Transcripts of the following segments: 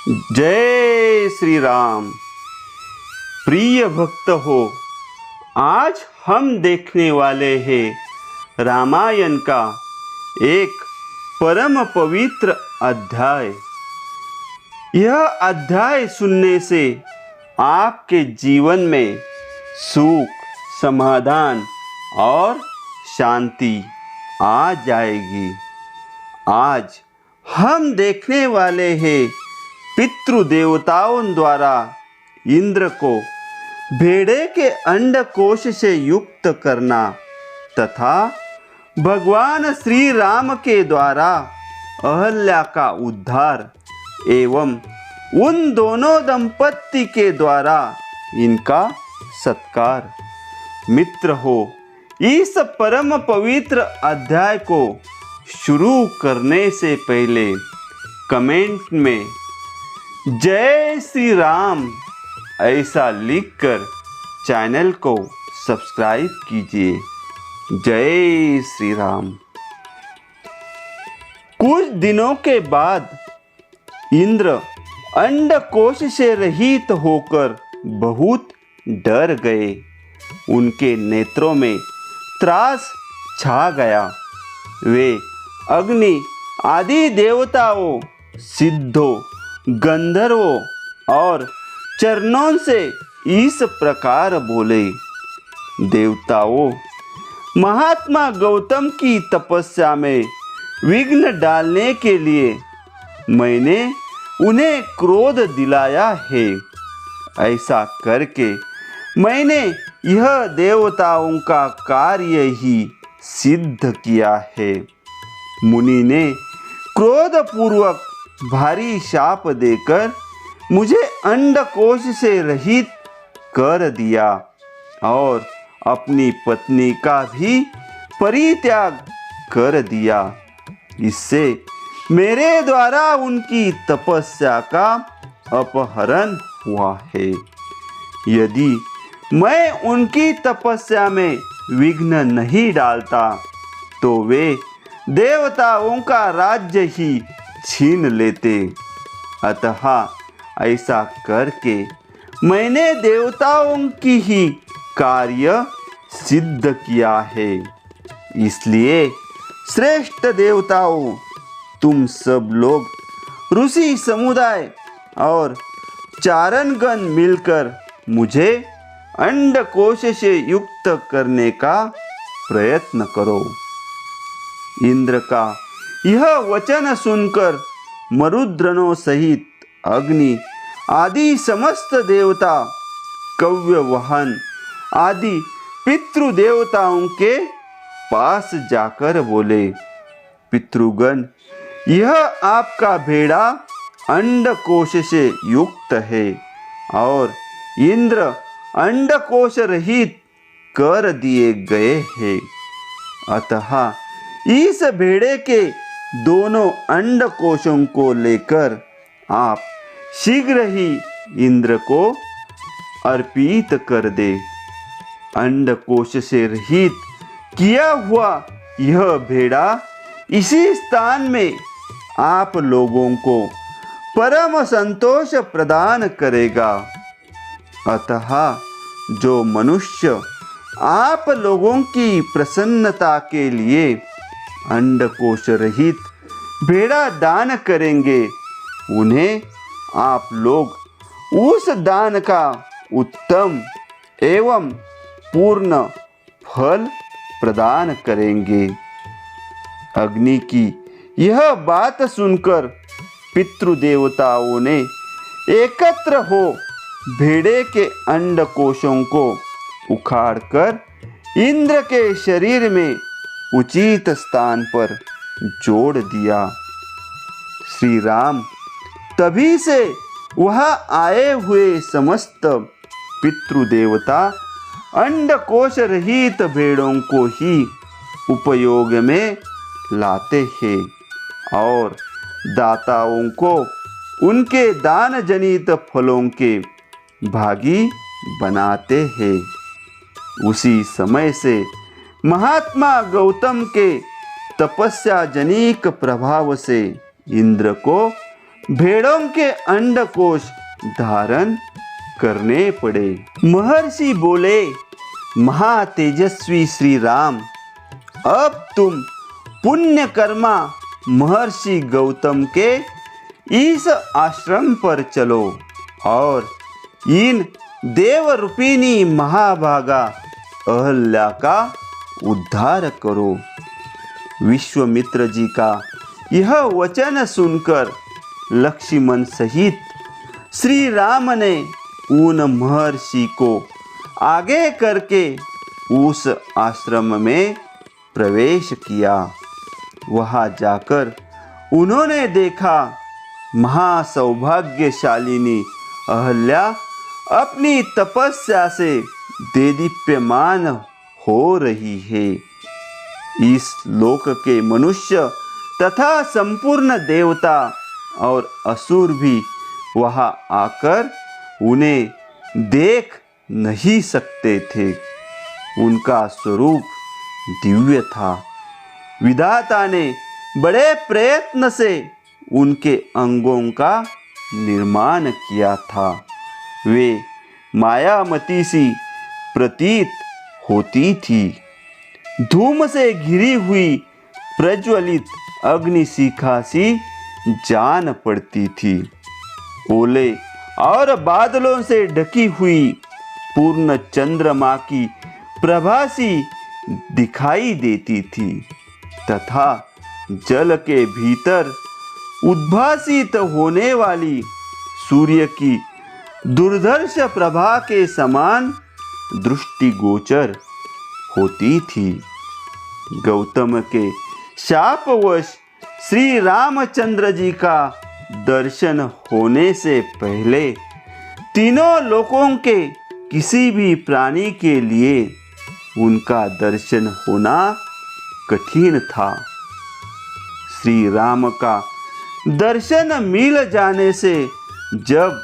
जय श्री राम। प्रिय भक्त हो, आज हम देखने वाले हैं रामायण का एक परम पवित्र अध्याय। यह अध्याय सुनने से आपके जीवन में सुख, समाधान और शांति आ जाएगी। आज हम देखने वाले हैं पितृदेवताओं द्वारा इंद्र को भेड़े के अंडकोश से युक्त करना तथा भगवान श्री राम के द्वारा अहल्या का उद्धार एवं उन दोनों दंपत्ति के द्वारा इनका सत्कार। मित्र हो, इस परम पवित्र अध्याय को शुरू करने से पहले कमेंट में जय श्री राम ऐसा लिखकर चैनल को सब्सक्राइब कीजिए। जय श्री राम। कुछ दिनों के बाद इंद्र अंडकोश से रहित होकर बहुत डर गए। उनके नेत्रों में त्रास छा गया। वे अग्नि आदि देवताओं, सिद्धों, गंधर्वों और चरणों से इस प्रकार बोले, देवताओं, महात्मा गौतम की तपस्या में विघ्न डालने के लिए मैंने उन्हें क्रोध दिलाया है। ऐसा करके मैंने यह देवताओं का कार्य ही सिद्ध किया है। मुनि ने क्रोधपूर्वक भारी शाप देकर मुझे अंडकोश से रहित कर दिया और अपनी पत्नी का भी परित्याग कर दिया। इससे मेरे द्वारा उनकी तपस्या का अपहरण हुआ है। यदि मैं उनकी तपस्या में विघ्न नहीं डालता तो वे देवताओं का राज्य ही छीन लेते। अतः ऐसा करके मैंने देवताओं की ही कार्य सिद्ध किया है। इसलिए श्रेष्ठ देवताओं, तुम सब लोग ऋषि समुदाय और चारणगण मिलकर मुझे अंडकोश से युक्त करने का प्रयत्न करो। इंद्र का यह वचन सुनकर मरुद्गणों सहित अग्नि आदि समस्त देवता, कव्यवाहन आदि पितृदेवताओं के पास जाकर बोले, पितृगण, यह आपका भेड़ा अंडकोश से युक्त है और इंद्र अंडकोश रहित कर दिए गए हैं। अतः इस भेड़े के दोनों अंडकोशों को लेकर आप शीघ्र ही इंद्र को अर्पित कर दे। अंडकोश से रहित किया हुआ यह भेड़ा इसी स्थान में आप लोगों को परम संतोष प्रदान करेगा। अतः जो मनुष्य आप लोगों की प्रसन्नता के लिए अंडकोश रहित भेड़ा दान करेंगे, उन्हें आप लोग उस दान का उत्तम एवं पूर्ण फल प्रदान करेंगे। अग्नि की यह बात सुनकर पितृदेवताओं ने एकत्र हो भेड़े के अंडकोशों को उखाड़कर इंद्र के शरीर में उचित स्थान पर जोड़ दिया। श्री राम तभी से वहाँ आए हुए समस्त पितृदेवता अंडकोश रहित भेड़ों को ही उपयोग में लाते हैं और दाताओं को उनके दान जनित फलों के भागी बनाते हैं। उसी समय से महात्मा गौतम के तपस्या जनिक प्रभाव से इंद्र को भेड़ों के अंडकोश धारण करने पड़े। महर्षि बोले, महातेजस्वी श्री राम, अब तुम पुण्य कर्मा महर्षि गौतम के इस आश्रम पर चलो और इन देव रूपिणी महाभागा अहल्या का उद्धार करो। विश्वामित्र जी का यह वचन सुनकर लक्ष्मण सहित श्री राम ने उन महर्षि को आगे करके उस आश्रम में प्रवेश किया। वहां जाकर उन्होंने देखा महासौभाग्यशालिनी अहल्या अपनी तपस्या से देदीप्यमान हो रही है। इस लोक के मनुष्य तथा संपूर्ण देवता और असुर भी वहां आकर उन्हें देख नहीं सकते थे। उनका स्वरूप दिव्य था। विधाता ने बड़े प्रयत्न से उनके अंगों का निर्माण किया था। वे मायामती सी प्रतीत होती थी। धूम से घिरी हुई प्रज्वलित अग्निशिखा सी जान पड़ती थी। ओले और बादलों से ढकी हुई पूर्ण चंद्रमा की प्रभा सी दिखाई देती थी तथा जल के भीतर उद्भासित होने वाली सूर्य की दुर्धर्ष प्रभा के समान दृष्टिगोचर होती थी। गौतम के शापवश श्री रामचंद्र जी का दर्शन होने से पहले तीनों लोकों के किसी भी प्राणी के लिए उनका दर्शन होना कठिन था। श्री राम का दर्शन मिल जाने से जब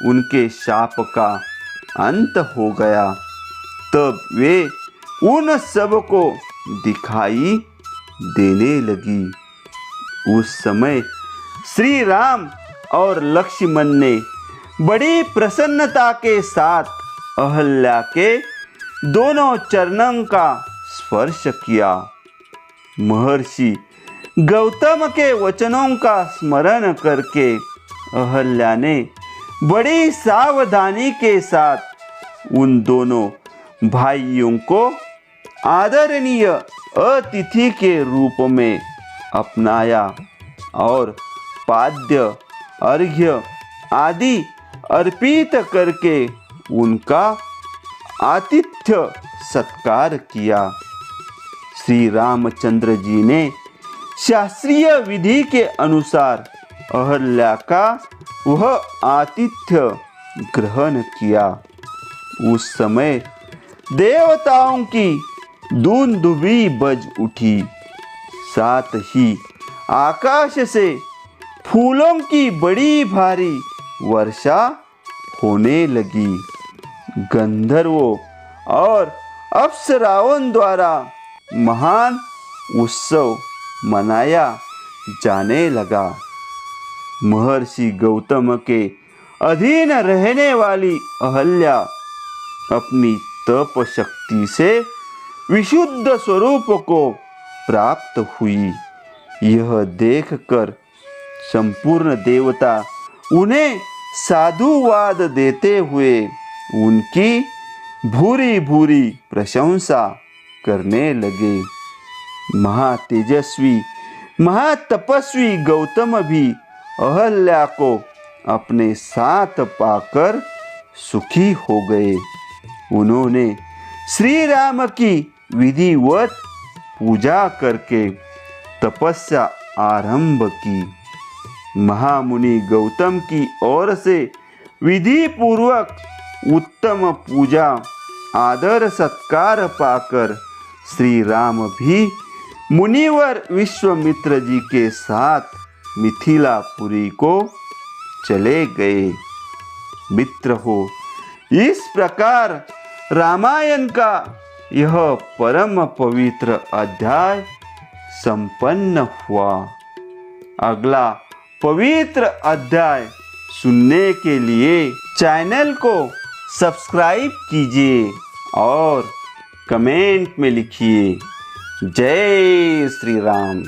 उनके शाप का अंत हो गया तब वे उन सब को दिखाई देने लगी। उस समय श्री राम और लक्ष्मण ने बड़ी प्रसन्नता के साथ अहल्या के दोनों चरणों का स्पर्श किया। महर्षि गौतम के वचनों का स्मरण करके अहल्या ने बड़ी सावधानी के साथ उन दोनों भाइयों को आदरणीय अतिथि के रूप में अपनाया और पाद्य अर्घ्य आदि अर्पित करके उनका आतिथ्य सत्कार किया। श्री रामचंद्र जी ने शास्त्रीय विधि के अनुसार अहल्या का वह आतिथ्य ग्रहण किया। उस समय देवताओं की दुंदुभी बज उठी। साथ ही आकाश से फूलों की बड़ी भारी वर्षा होने लगी। गंधर्वों और अप्सराओं द्वारा महान उत्सव मनाया जाने लगा। महर्षि गौतम के अधीन रहने वाली अहल्या अपनी तप शक्ति से विशुद्ध स्वरूप को प्राप्त हुई। यह देखकर संपूर्ण देवता उन्हें साधुवाद देते हुए उनकी भूरी भूरी प्रशंसा करने लगे। महातेजस्वी महातपस्वी गौतम भी अहल्या को अपने साथ पाकर सुखी हो गए। उन्होंने श्री राम की विधिवत पूजा करके तपस्या आरंभ की। महामुनि गौतम की ओर से विधि पूर्वक उत्तम पूजा आदर सत्कार पाकर श्री राम भी मुनिवर विश्वामित्र जी के साथ मिथिलापुरी को चले गए। मित्र हो, इस प्रकार रामायण का यह परम पवित्र अध्याय संपन्न हुआ। अगला पवित्र अध्याय सुनने के लिए चैनल को सब्सक्राइब कीजिए और कमेंट में लिखिए जय श्री राम।